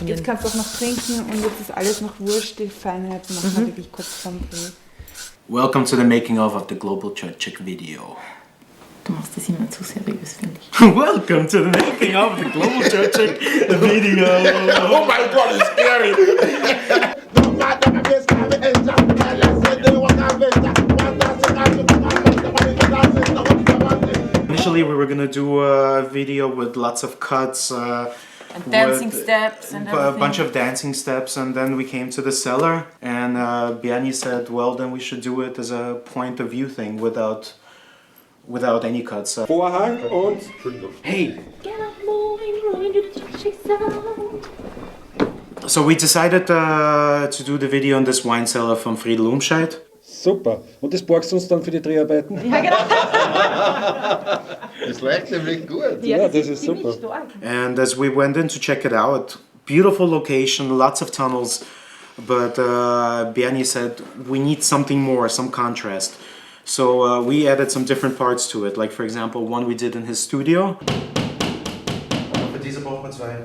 Jetzt kannst du auch noch trinken und jetzt ist alles noch wurscht, die Feinheiten machen wir wirklich kurz vorm Dreh. Welcome to the making of the Global Čoček video. Du machst das immer zu seriös, finde ich. Welcome to the making of the Global Čoček video. Oh my God, it's scary. Initially we were gonna do a video with lots of cuts, and dancing steps and everything. A bunch of dancing steps, and then we came to the cellar, and Bernie said, well, then we should do it as a point of view thing without any cuts. Vorhang und... Hey! So we decided to do the video in this wine cellar from Friedel Umscheid. Super. Und das borgst du uns dann für die Dreharbeiten? Ja, genau. Das läuft nämlich gut. Ja, das ist super. And as we went in to check it out, beautiful location, lots of tunnels, but Bernie said we need something more, some contrast. So we added some different parts to it, like for example one we did in his studio. Für diese brauchen wir zwei.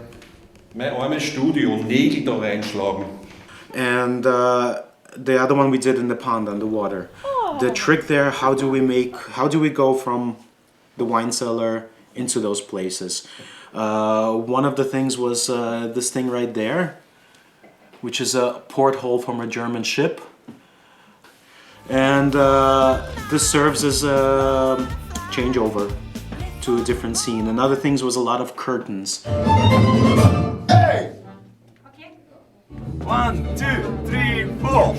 Mein armes Studio, Nägel da reinschlagen. And the other one we did in the pond, underwater. Oh. The trick there, how do we go from the wine cellar into those places? One of the things was this thing right there, which is a porthole from a German ship. And this serves as a changeover to a different scene. Another thing was a lot of curtains. Hey! Okay. 1, 2, 3, 4.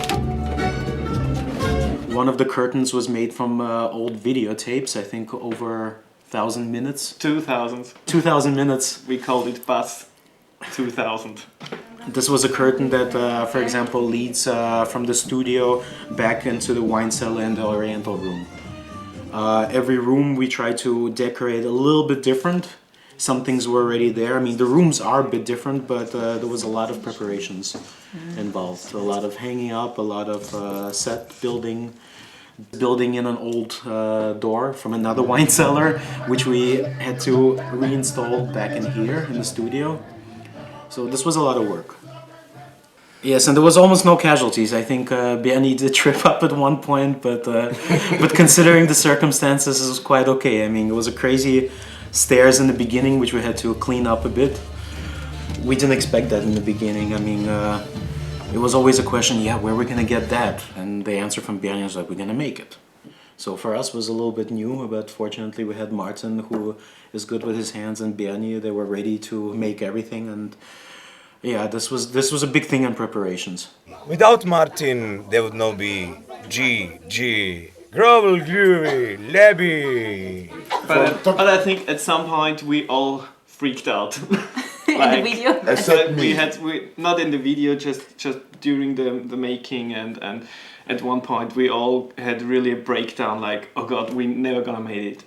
One of the curtains was made from old videotapes, I think over 1,000 minutes. 2,000. 2,000 minutes. We called it Bus 2000. This was a curtain that, for example, leads from the studio back into the wine cellar and the Oriental room. Every room we tried to decorate a little bit different. Some things were already there. I mean, the rooms are a bit different, but there was a lot of preparations involved. A lot of hanging up, a lot of set building in an old door from another wine cellar, which we had to reinstall back in here in the studio. So this was a lot of work. Yes, and there was almost no casualties. I think Bernie did trip up at one point, but considering the circumstances, it was quite okay. I mean, it was a crazy stairs in the beginning, which we had to clean up a bit. We didn't expect that in the beginning. I mean, it was always a question, yeah, where are we gonna get that? And the answer from Bernie was like, we're gonna make it. So for us it was a little bit new, but fortunately we had Martin, who is good with his hands, and Bernie. They were ready to make everything, and yeah, this was a big thing in preparations. Without Martin, there would not be Global Labby. But I think at some point we all freaked out. In the video? We not in the video, just during the making, and at one point we all had really a breakdown, like, oh God, we never gonna make it.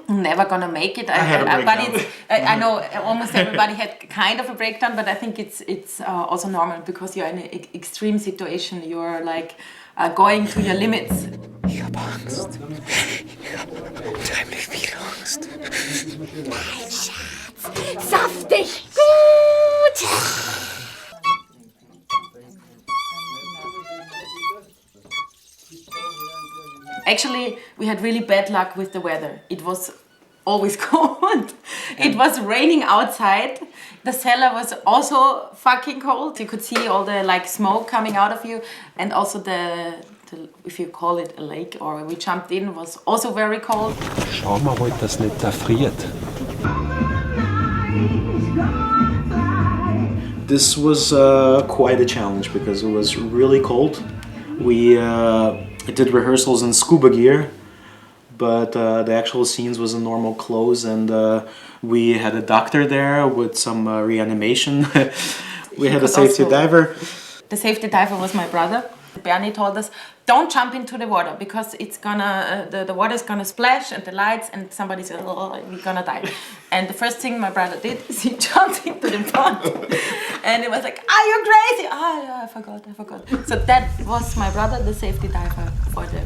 Never gonna make it. I know almost everybody had kind of a breakdown, but I think it's also normal because you're in an extreme situation. You're like going to your limits. Ich hab Angst. Ich hab unheimlich viel Angst. Nein, Schatz. Saftig. Gut. Actually, we had really bad luck with the weather. It was always cold. It was raining outside. The cellar was also fucking cold. You could see all the like smoke coming out of you, and also the if you call it a lake, or we jumped in, was also very cold. Schau mal, ob das nicht erfriert. This was quite a challenge because it was really cold. We did rehearsals in scuba gear, but the actual scenes was in normal clothes, and we had a doctor there with some reanimation. We had a safety diver. The safety diver was my brother. Bernie told us, don't jump into the water because it's gonna the water is gonna splash and the lights, and somebody's we're gonna die. And the first thing my brother did is he jumped into the pond, and it was like, are you crazy? Oh yeah, I forgot. So that was my brother, the safety diver for the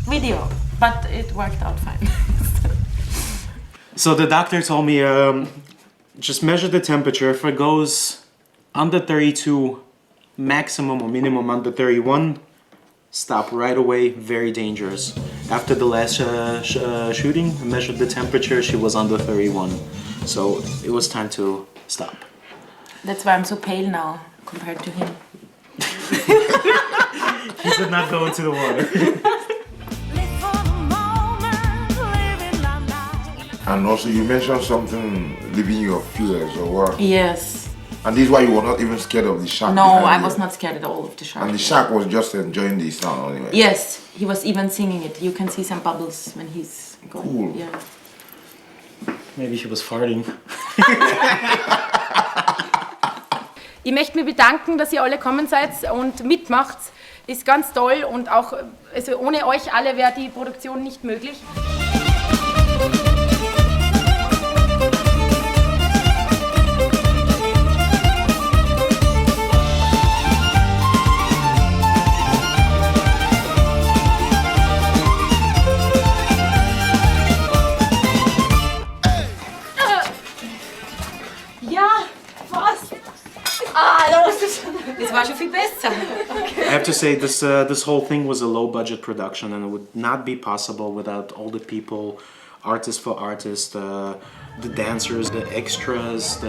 video, but it worked out fine. So the doctor told me just measure the temperature. If it goes under 32, maximum or minimum under 31, stop right away. Very dangerous. After the last shooting, I measured the temperature. She was under 31, so it was time to stop. That's why I'm so pale now compared to him. He did not go into the water. And also you mentioned something, living your fears or what? Yes. And this is why you were not even scared of the shark? No, I was not scared at all of the shark. And the shark was just enjoying the sound anyway? Yes, he was even singing it. You can see some bubbles when he's going. Cool. Yeah. Maybe he was farting. Ich möchte mich bedanken, dass ihr alle gekommen seid und mitmacht. Ist ganz toll und auch also ohne euch alle wäre die Produktion nicht möglich. Das war schon viel besser. I have to say this whole thing was a low-budget production, and it would not be possible without all the people, artist for artist, the dancers, the extras,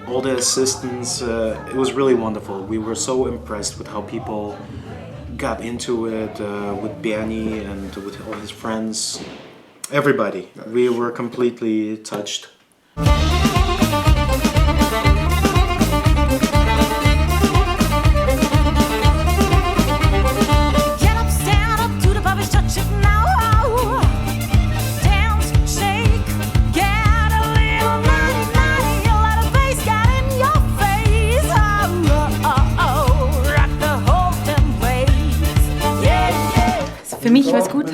all the assistants. It was really wonderful. We were so impressed with how people got into it, with Bernie and with all his friends. Everybody. We were completely touched. Für mich war es gut,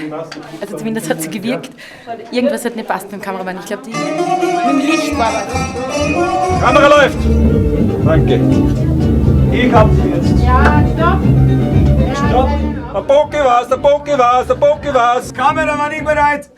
also zumindest hat es gewirkt. Irgendwas hat nicht passt mit dem Kameramann. Ich glaube, mit dem Licht war was. Kamera läuft! Danke. Ich hab sie jetzt. Ja, stopp! Stopp! Der Poké war's, der Poké war's, der Poké war's! Kameramann, ich bereit!